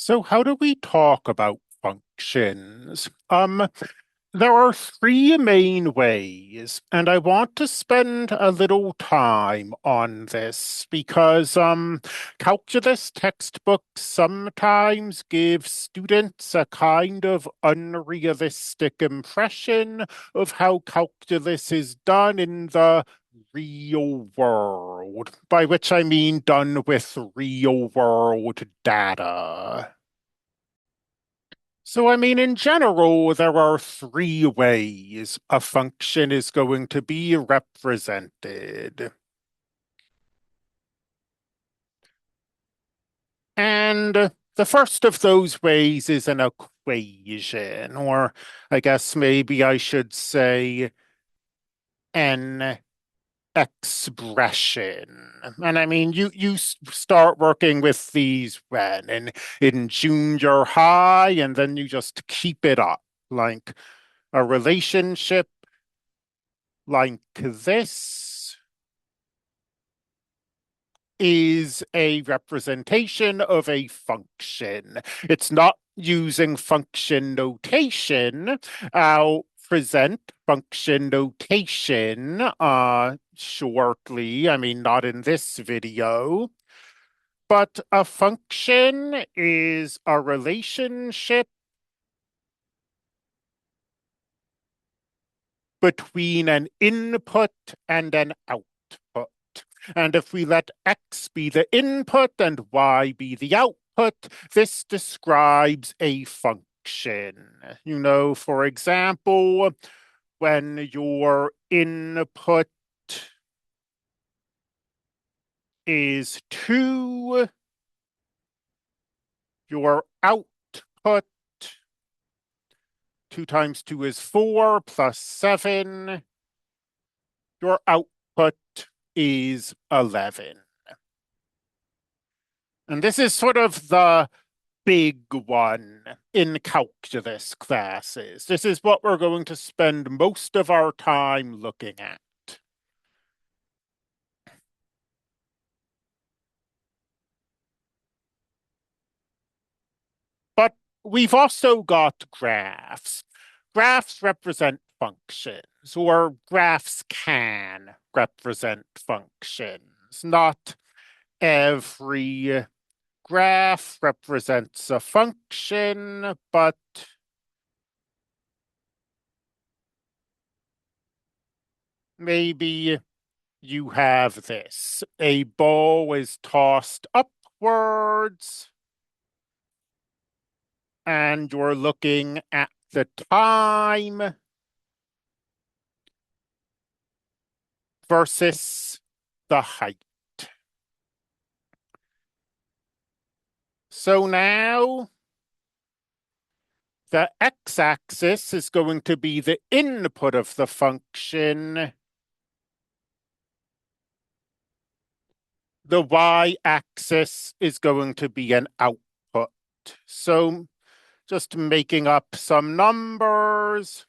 So how do we talk about functions? There are three main ways, and I want to spend a little time on this because calculus textbooks sometimes give students a kind of unrealistic impression of how calculus is done in the real world, by which I mean done with real world data. So, I mean, in general, there are three ways a function is going to be represented. And the first of those ways is an equation, or I guess maybe I should say an expression. And I mean, you start working with these when in junior high, and then you just keep it up, like a relationship like this is a representation of a function. It's not using function notation. I'll present function notation shortly. I mean, not in this video, but a function is a relationship between an input and an output. And if we let x be the input and y be the output, this describes a function. You know, for example, when your input is 2, your output, 2 times 2 is 4 plus 7, your output is 11. And this is sort of the big one in calculus classes. This is what we're going to spend most of our time looking at. But we've also got graphs. Graphs represent functions, or graphs can represent functions. Not every graph represents a function, but maybe you have this. A ball is tossed upwards, and you're looking at the time versus the height. So now the x-axis is going to be the input of the function. The y-axis is going to be an output. So just making up some numbers.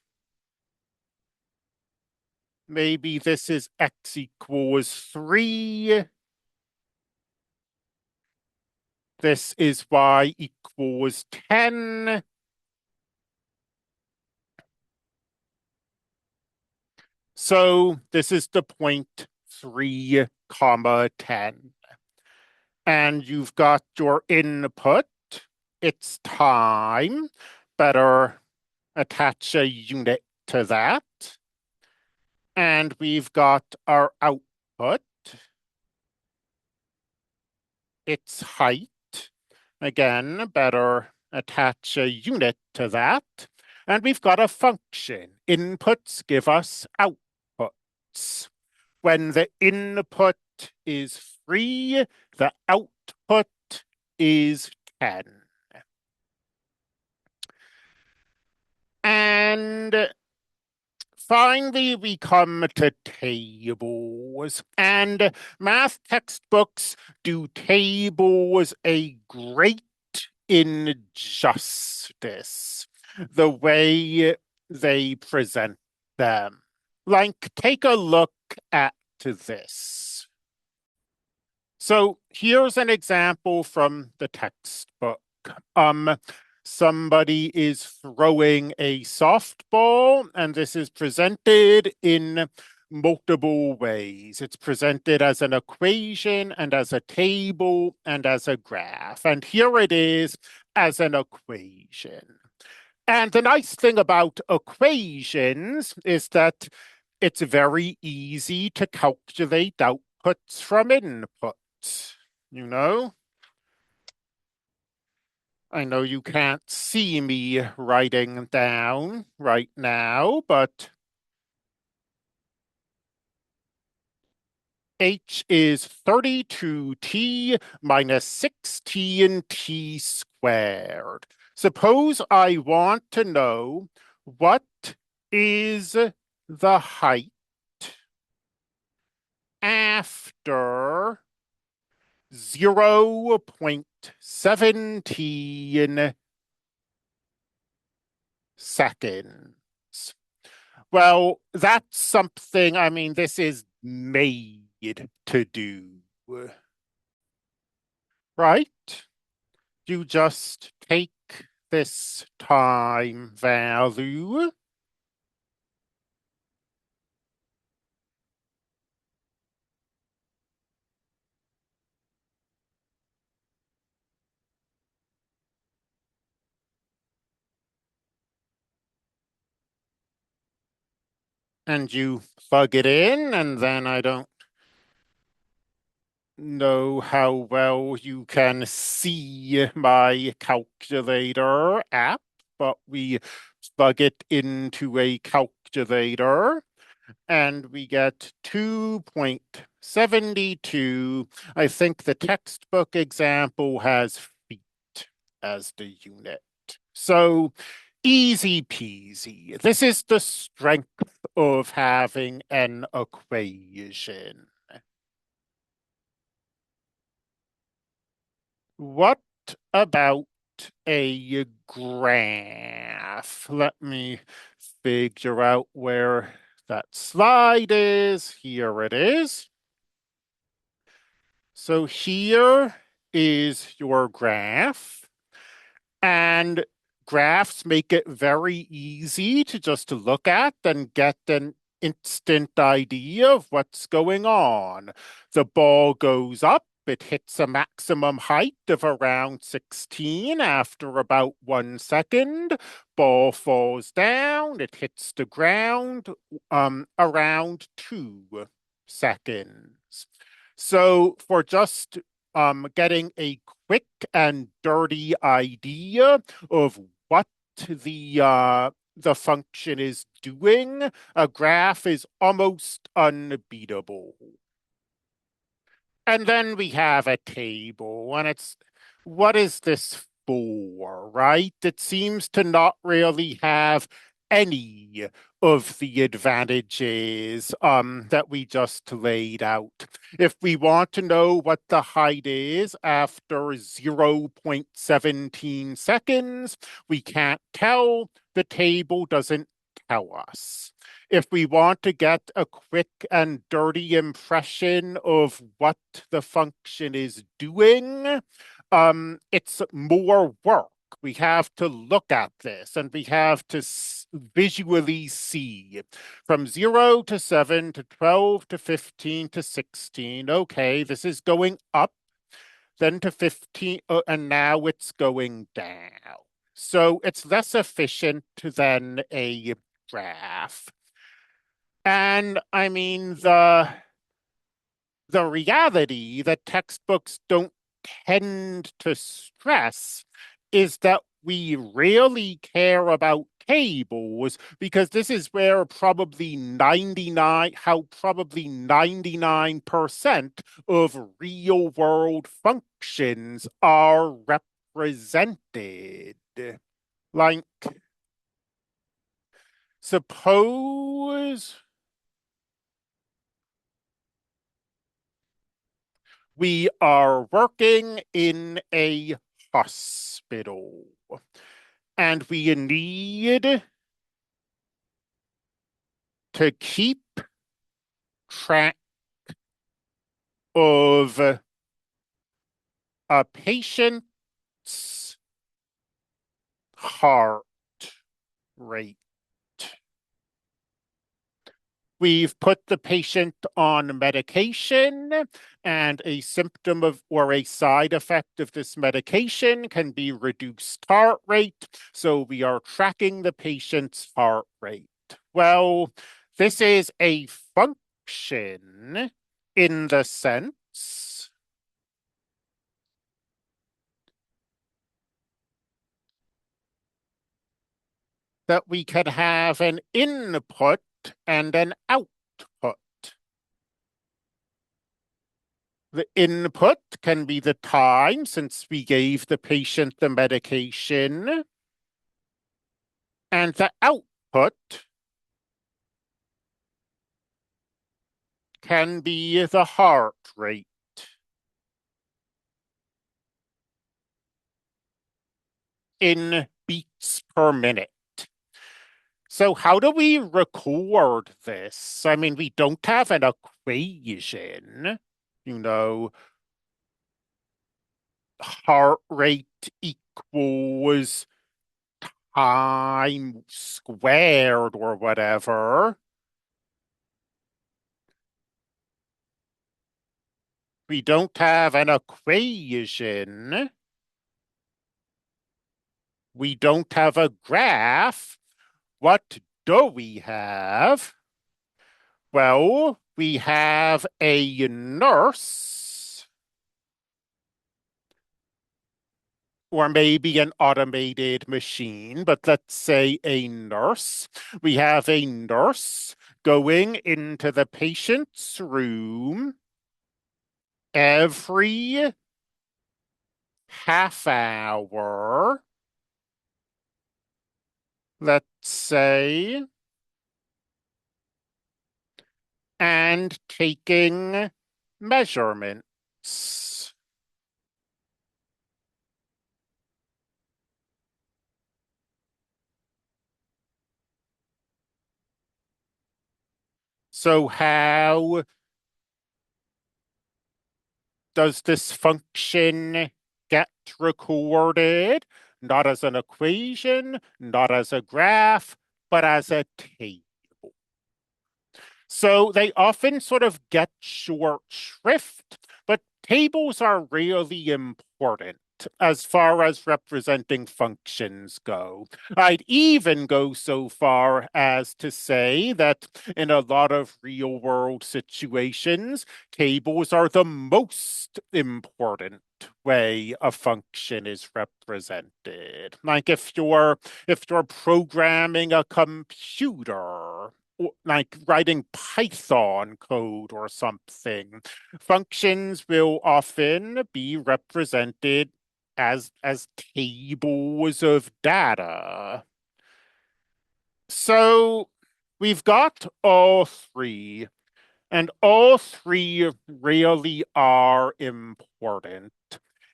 Maybe this is x equals 3. This is y equals 10. So this is the point 3 comma 10. And you've got your input. It's time. Better attach a unit to that. And we've got our output. It's height. Again, better attach a unit to that. And we've got a function. Inputs give us outputs. When the input is 3, the output is 10. And finally, we come to tables. And math textbooks do tables a great injustice, the way they present them. Like, take a look at this. So here's an example from the textbook. Um, Somebody is throwing a softball, and this is presented in multiple ways. It's presented as an equation and as a table and as a graph. And here it is as an equation. And the nice thing about equations is that it's very easy to calculate outputs from inputs, you know? I know you can't see me writing down right now, but h is 32t minus 16t squared. Suppose I want to know what is the height after 0.17 seconds. Well, that's something, I mean, this is made to do, right? You just take this time value and you plug it in, and then I don't know how well you can see my calculator app, but we plug it into a calculator and we get 2.72. I think the textbook example has feet as the unit. So easy peasy. This is the strength of having an equation. What about a graph? Let me figure out where that slide is. Here it is. So here is your graph, and graphs make it very easy to just look at and get an instant idea of what's going on. The ball goes up, it hits a maximum height of around 16 after about 1 second. Ball falls down, it hits the ground around 2 seconds. So for just getting a quick and dirty idea of what the function is doing, a graph is almost unbeatable. And then we have a table, and it's what is this for, right? It seems to not really have any of the advantages that we just laid out. If we want to know what the height is after 0.17 seconds, we can't tell. The table doesn't tell us. If we want to get a quick and dirty impression of what the function is doing, it's more work. We have to look at this and we have to visually see from 0 to 7 to 12 to 15 to 16. Okay, this is going up, then to 15, and now it's going down. So it's less efficient than a graph. And I mean, the reality that textbooks don't tend to stress is that we really care about tables because this is where probably 99% of real world functions are represented. Like, suppose we are working in a hospital and we need to keep track of a patient's heart rate. We've put the patient on medication, and a symptom of or a side effect of this medication can be reduced heart rate. So we are tracking the patient's heart rate. Well, this is a function in the sense that we can have an input and an output. The input can be the time since we gave the patient the medication, and the output can be the heart rate in beats per minute. So how do we record this? I mean, we don't have an equation, you know, heart rate equals time squared or whatever. We don't have an equation. We don't have a graph. What do we have? Well, we have a nurse, or maybe an automated machine, but let's say a nurse. We have a nurse going into the patient's room every half hour, let's say, and taking measurements. So how does this function get recorded? Not as an equation, not as a graph, but as a table. So they often sort of get short shrift, but tables are really important as far as representing functions go. I'd even go so far as to say that in a lot of real world situations, tables are the most important way a function is represented. Like if you're programming a computer, like writing Python code or something, functions will often be represented as tables of data. So we've got all three, and all three really are important.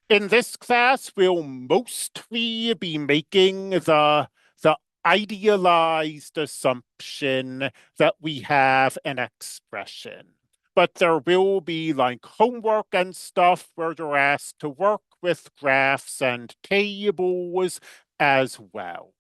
In this class, we'll mostly be making the idealized assumption that we have an expression. But there will be like homework and stuff where you're asked to work with graphs and tables as well.